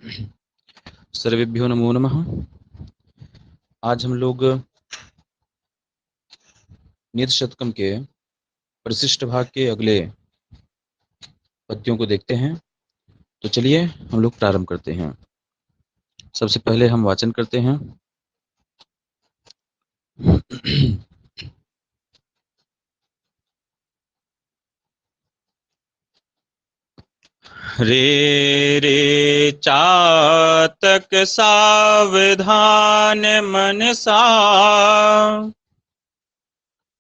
सर्वेभ्यो नमो नमः। आज हम लोग नियत शतकम के परिशिष्ट भाग के अगले पद्यों को देखते हैं। तो चलिए हम लोग प्रारंभ करते हैं। सबसे पहले हम वाचन करते हैं। रे रे चातक सावधान मनसा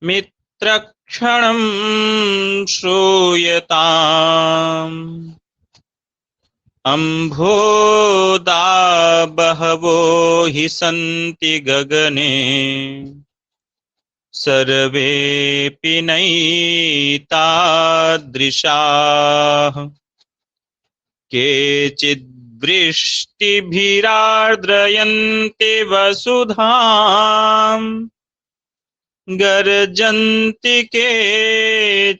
मित्रक्षणं श्रूयताम् अम्भोदा बहवो हि सन्ति गगने सर्वेऽपि नैतादृशाः केचिद्वृष्टिभिरार्द्रयन्ति वसुधाम् गर्जन्ति केचिद्वृथा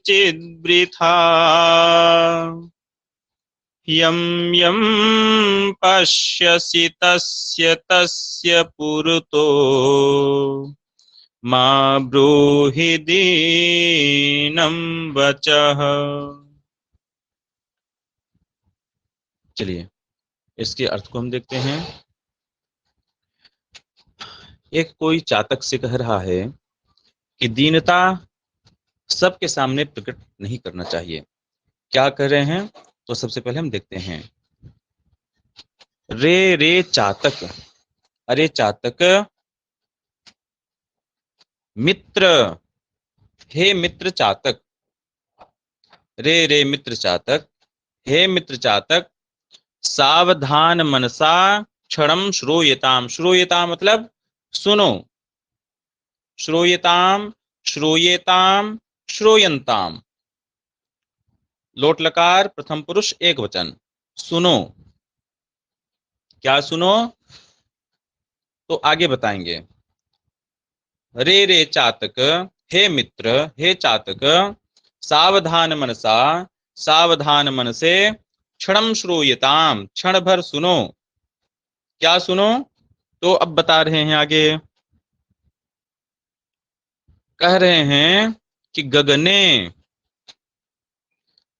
यं यं पश्यसि तस्य तस्य पुरतो मा ब्रूहि दीनं वचः। चलिए इसके अर्थ को हम देखते हैं। एक कोई चातक से कह रहा है कि दीनता सबके सामने प्रकट नहीं करना चाहिए। क्या कह रहे हैं तो सबसे पहले हम देखते हैं। रे रे चातक, अरे चातक, मित्र, हे मित्र चातक, रे रे मित्र चातक, हे मित्र चातक, सावधान मनसा क्षणम श्रूयताम। श्रूयताम मतलब सुनो, श्रूयताम, श्रूयेताम, श्रूयंताम। लोट लकार प्रथम पुरुष एक वचन। सुनो, क्या सुनो तो आगे बताएंगे। रे रे चातक, हे मित्र, हे चातक, सावधान मनसा, सावधान मन से, क्षणम श्रूयताम, क्षण भर सुनो। क्या सुनो तो अब बता रहे हैं आगे। कह रहे हैं कि गगने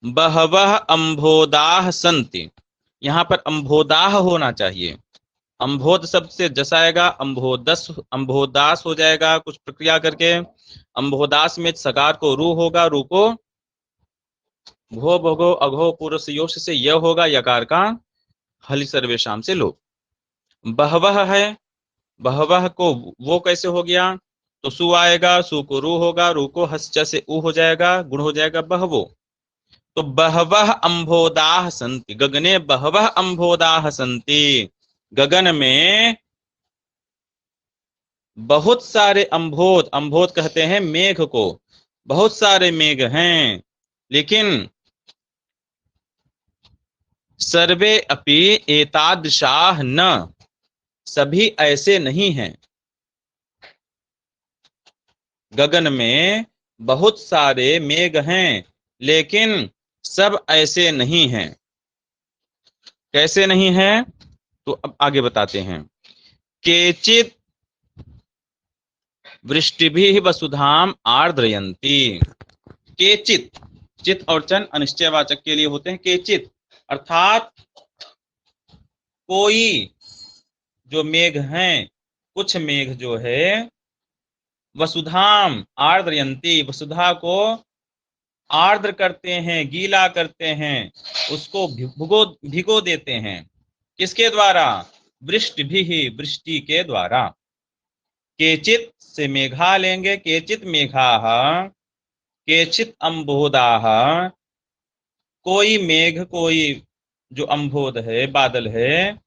बहवह अम्भोदाह संति। यहां पर अम्भोदाह होना चाहिए। अम्भोद शब्द से जसाएगा, अम्भोदस, अम्भोदास हो जाएगा कुछ प्रक्रिया करके। अम्भोदास में सकार को रू होगा, रू को भो भोगो अघो पूर्व योश से यह होगा, यकार का हलि सर्वेशाम से लो। बहवह है, बहवह को वो कैसे हो गया तो सु आएगा, सु को रू होगा, रू को हस च से उ हो जाएगा, गुण हो जाएगा बहवो। तो बहवह अम्भोदाह संति, गगने बहवह अम्भोदाह संति, गगन में बहुत सारे अम्भोद, अम्भोद कहते हैं मेघ को, बहुत सारे मेघ हैं, लेकिन सर्वे अपि एतादृशाः न, सभी ऐसे नहीं हैं। गगन में बहुत सारे मेघ हैं लेकिन सब ऐसे नहीं हैं। कैसे नहीं हैं तो अब आगे बताते हैं। केचित वृष्टिभिः वसुधाम आर्द्रयन्ति। केचित, चित और चन अनिश्चयवाचक के लिए होते हैं। केचित अर्थात कोई जो मेघ हैं, कुछ मेघ जो है, वसुधाम आर्द्रयन्ति, वसुधा को आर्द्र करते हैं, गीला करते हैं, उसको भिगो देते हैं। किसके द्वारा? वृष्टि भी, वृष्टि के द्वारा। केचित से मेघा लेंगे, केचित मेघाः, केचित अम्बोदाः, कोई मेघ, कोई जो अम्बोद है, बादल है,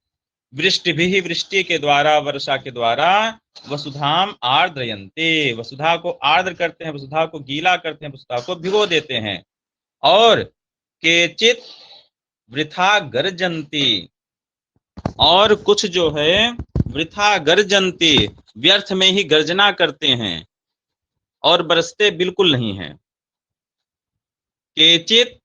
वृष्टि भी, वृष्टि के द्वारा, वर्षा के द्वारा, वसुधाम आर्द्रयन्ते, वसुधा को आर्द्र करते हैं, वसुधा को गीला करते हैं, वसुधा को भिगो देते हैं। और केचित वृथा गर्जन्ति, और कुछ जो है वृथा गर्जन्ति, व्यर्थ में ही गर्जना करते हैं और बरसते बिल्कुल नहीं हैं। केचित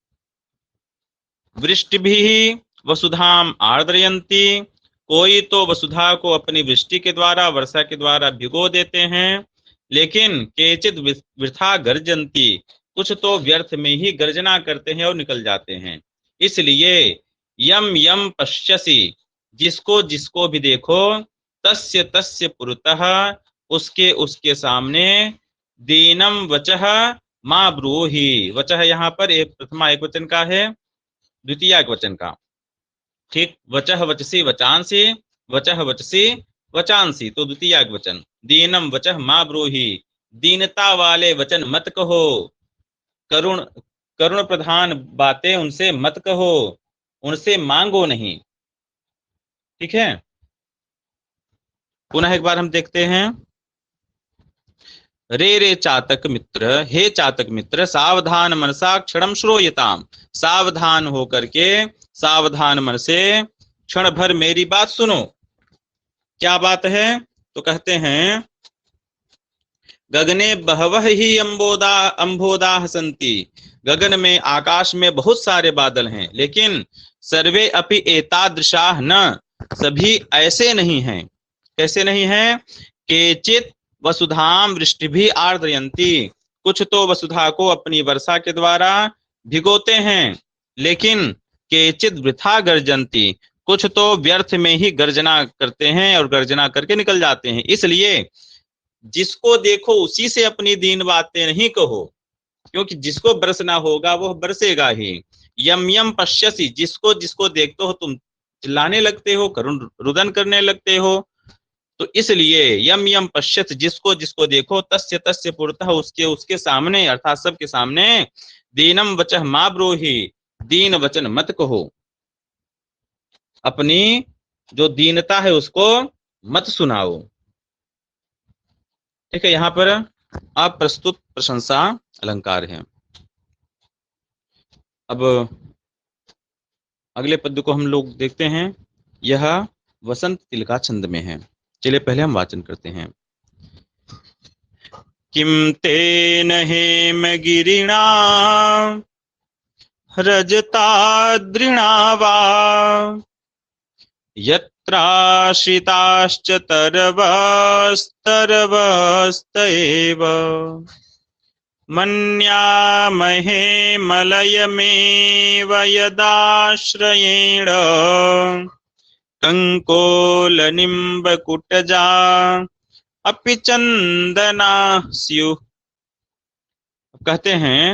वृष्टि भी वसुधाम आर्द्रयन्ति, कोई तो वसुधा को अपनी वृष्टि के द्वारा, वर्षा के द्वारा भिगो देते हैं, लेकिन केचित वृथा गर्जन्ति, कुछ तो व्यर्थ में ही गर्जना करते हैं और निकल जाते हैं। इसलिए यम यम पश्यसि, जिसको जिसको भी देखो, तस्य तस्य पुरतः, उसके उसके सामने, दीनम वचः मा ब्रूहि, वचः यहाँ पर एक प्रथमा एक वचन का है, द्वितीय एक वचन का, ठीक, वचः वचसी वचांसी, वचः वचसी वचांसी, तो द्वितीय एक वचन, दीनम वचः मा ब्रूहि, दीनता वाले वचन मत कहो, करुण करुण प्रधान बातें उनसे मत कहो, उनसे मांगो नहीं। ठीक है, पुनः एक बार हम देखते हैं। रे रे चातक मित्र, हे चातक मित्र, सावधान मनसा क्षणम श्रोयताम, सावधान होकर के, सावधान मन से क्षण भर मेरी बात सुनो। क्या बात है? तो कहते हैं, गगने बहवह ही अंबोदा संति, गगन में, आकाश में बहुत सारे बादल हैं, लेकिन सर्वे अपि एतादृशा न, सभी ऐसे नहीं हैं। कैसे नहीं हैं? केचित वसुधाम वृष्टि भी आर्द्रयन्ति, कुछ तो वसुधा को अपनी वर्षा के द्वारा भिगोते हैं, लेकिन केचित वृथा गर्जन्ति, कुछ तो व्यर्थ में ही गर्जना करते हैं और गर्जना करके निकल जाते हैं। इसलिए जिसको देखो उसी से अपनी दीन बातें नहीं कहो, क्योंकि जिसको बरसना होगा वह बरसेगा ही। यम यम पश्यसि, जिसको जिसको देखते हो तुम चिल्लाने लगते हो, करुण रुदन करने लगते हो। तो इसलिए यम यम पश्यत, जिसको जिसको देखो, तस्य तस्य पुरतः, उसके उसके सामने, अर्थात सबके सामने, दीनम वचः मा ब्रूहि, दीन वचन मत कहो, अपनी जो दीनता है उसको मत सुनाओ। ठीक है, यहाँ पर अप्रस्तुत प्रशंसा अलंकार है। अब अगले पद्य को हम लोग देखते हैं, यह वसंत तिलका छंद में है। चलिए पहले हम वाचन करते हैं। किम तेन हेम गिरिणा रजताद्रिणा वा, यत्राश्रिताश्च तरवस्तरवस्त एव, मन्यामहे मलयमेव यदाश्रयेण, कंकोलनिम्बकुटजा अपि चंदना स्युः। कहते हैं,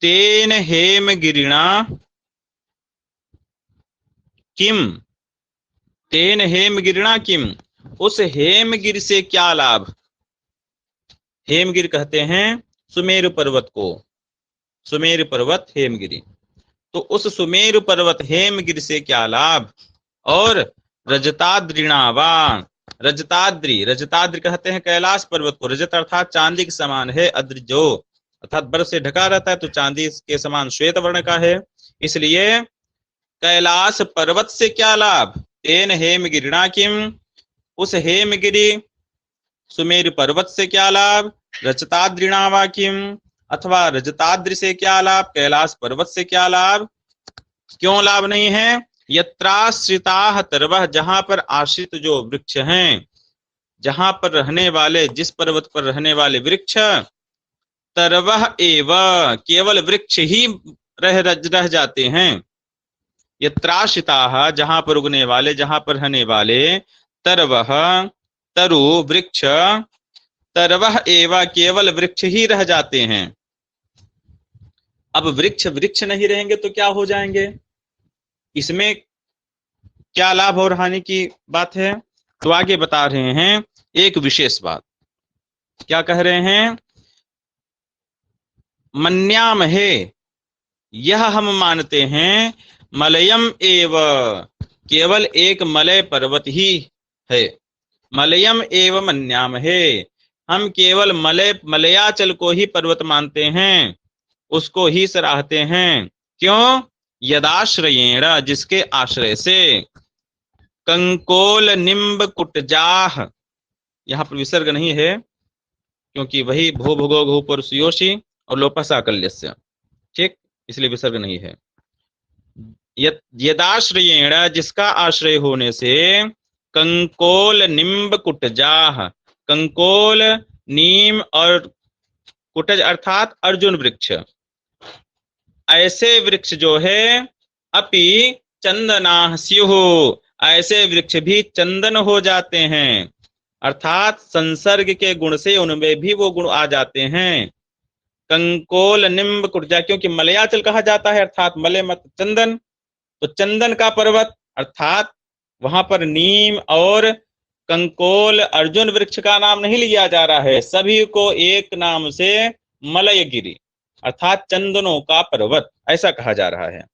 तेन हेम गिरिणा किम, तेन हेम गिरिणा किम, उस हेमगिरि से क्या लाभ। हेमगिरि कहते हैं सुमेरु पर्वत को, सुमेरु पर्वत हेमगिरि, तो उस सुमेरु पर्वत हेमगिरि से क्या लाभ। और रजताद्रिणावा, रजताद्रि, रजताद्रि कहते हैं कैलाश पर्वत को, रजत अर्थात चांदी के समान है, अद्रि जो अर्थात बर्फ से ढका रहता है, तो चांदी के समान श्वेत वर्ण का है, इसलिए कैलाश पर्वत से क्या लाभ। तेन हेमगिरिणा किम, उस हेमगिरि सुमेरु पर्वत से क्या लाभ। रजताद्रिणावा किम, अथवा रजताद्रि से क्या लाभ, कैलाश पर्वत से क्या लाभ। क्यों लाभ नहीं है। यत्राश्रिताः तरवः, जहां पर आश्रित जो वृक्ष हैं, जहां पर रहने वाले, जिस पर्वत पर रहने वाले वृक्ष, तरवः एव, केवल वृक्ष ही रह जाते हैं। यत्राश्रिताः, जहां पर उगने वाले, जहां पर रहने वाले, तरवः तरु वृक्ष, तरवः एव, केवल वृक्ष ही रह जाते हैं। अब वृक्ष वृक्ष नहीं रहेंगे तो क्या हो जाएंगे, इसमें क्या लाभ और हानि की बात है। तो आगे बता रहे हैं एक विशेष बात, क्या कह रहे हैं। मन्यामहे, यह हम मानते हैं, मलयम एव, केवल एक मलय पर्वत ही है। मलयम एव मन्यामहे, हम केवल मलयाचल को ही पर्वत मानते हैं, उसको ही सराहते हैं। क्यों। यदाश्रयेण, जिसके आश्रय से। कंकोल निम्ब कुटजाह, यहां पर विसर्ग नहीं है, क्योंकि वही भो भुगो घो पुरुषयोषी और लोपसा कल्यस्य, ठीक, इसलिए विसर्ग नहीं है। यदाश्रयेण जिसका आश्रय होने से कंकोल निम्ब कुटजाह, कंकोल नीम और कुटज अर्थात अर्जुन वृक्ष, ऐसे वृक्ष जो है अपि चंदना स्युः, ऐसे वृक्ष भी चंदन हो जाते हैं, अर्थात संसर्ग के गुण से उनमें भी वो गुण आ जाते हैं। कंकोल निम्ब कुटजा, क्योंकि मलयाचल कहा जाता है अर्थात मले मत चंदन, तो चंदन का पर्वत अर्थात वहां पर नीम और कंकोल अर्जुन वृक्ष का नाम नहीं लिया जा रहा है, सभी को एक नाम से मलयगिरी अर्थात चंदनों का पर्वत ऐसा कहा जा रहा है।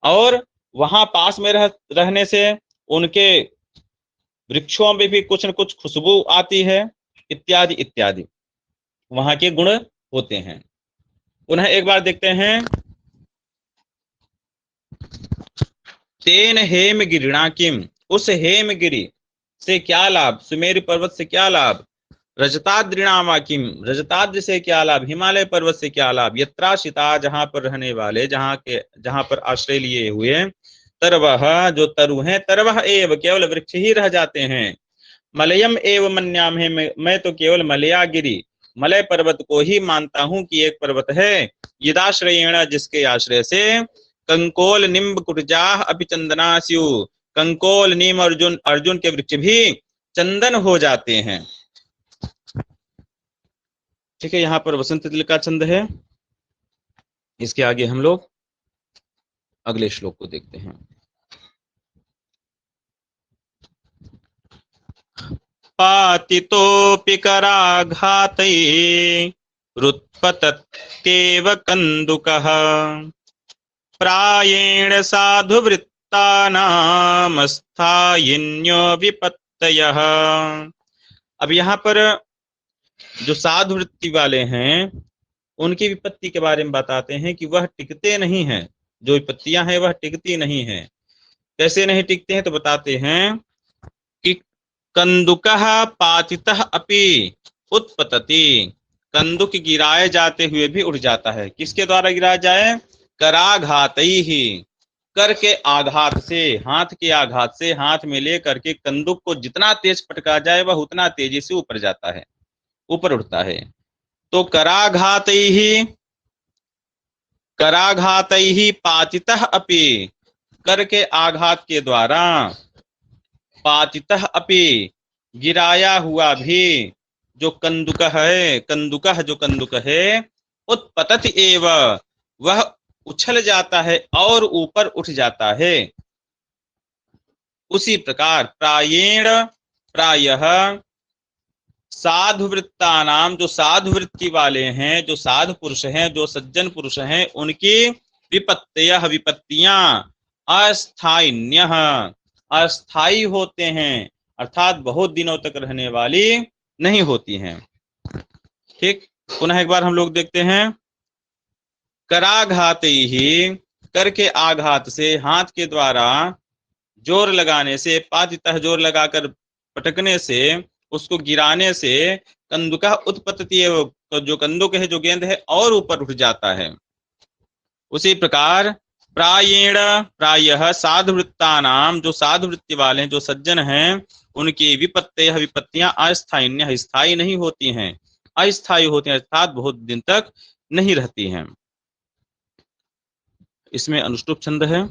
और वहां पास में रहने से उनके वृक्षों में भी कुछ न कुछ खुशबू आती है, इत्यादि इत्यादि वहां के गुण होते हैं। पुनः एक बार देखते हैं, तेन हेमगिरिणा किम, उस हेमगिरि से क्या लाभ, सुमेरु पर्वत से क्या लाभ, रजताद्रिणामा किम, रजताद्रि से क्या लाभ, हिमालय पर्वत से क्या लाभ, यत्राशिता जहां पर रहने वाले, जहां पर आश्रय लिए हुए, तरवह जो तरु हैं, तरवह एव केवल वृक्ष ही रह जाते हैं, मलयम एव मन्याम है, मैं तो केवल मलयागिरी मलय पर्वत को ही मानता हूं कि एक पर्वत है, यदाश्रयेण जिसके आश्रय से कंकोल निम्ब कुटजाह अपि चंदना स्युः, कंकोल नीम अर्जुन अर्जुन के वृक्ष भी चंदन हो जाते हैं। ठीक है, यहाँ पर वसंत तिल का छंद है। इसके आगे हम लोग अगले श्लोक को देखते हैं। पातितोऽपि कराघातैः रुत्पतत्येव कन्दुकः प्रायेण साधुवृत्तानामस्थायिन्यो विपत्तयः। अब यहाँ पर जो साधु वृत्ति वाले हैं उनकी विपत्ति के बारे में बताते हैं कि वह टिकते नहीं हैं, जो विपत्तियां हैं वह टिकती नहीं है। कैसे नहीं टिकते हैं तो बताते हैं कि कंदुकः पातितः अपि उत्पतति, कंदुक गिराए जाते हुए भी उठ जाता है। किसके द्वारा गिराया जाए, कराघातैः, कर के आघात से, हाथ के आघात से, हाथ में ले करके कंदुक को जितना तेज पटका जाए वह उतना तेजी से ऊपर जाता है, ऊपर उठता है। तो कराघातैः पातितः अपि, कर के आघात के द्वारा, पातितः अपि गिराया हुआ भी, जो कंदुक है, कंदुकः जो कंदुक है, उत्पतति एव वह उछल जाता है और ऊपर उठ जाता है। उसी प्रकार प्रायेण, प्रायः साधुवृत्ता नाम, जो साधु वृत्ति वाले हैं, जो साधु पुरुष हैं, जो सज्जन पुरुष हैं, उनकी विपत्तयः विपत्तियां अस्थायिन्यः अस्थायी होते हैं, अर्थात बहुत दिनों तक रहने वाली नहीं होती हैं। ठीक, पुनः एक बार हम लोग देखते हैं, कराघातैः कर के आघात से, हाथ के द्वारा जोर लगाने से, पातितः जोर लगाकर पटकने से, उसको गिराने से, कंदुकः उत्पतति, तो जो कंदुक है, जो गेंद है, और ऊपर उठ जाता है। उसी प्रकार प्रायेण, प्रायः साधुवृत्तानाम, जो साधु वृत्ति वाले हैं, जो सज्जन हैं, उनकी विपत्तयः विपत्तियां अस्थायिन्यः स्थायी नहीं होती हैं, अस्थायी होती हैं, अर्थात बहुत दिन तक नहीं रहती हैं। इसमें अनुष्टुप छंद है।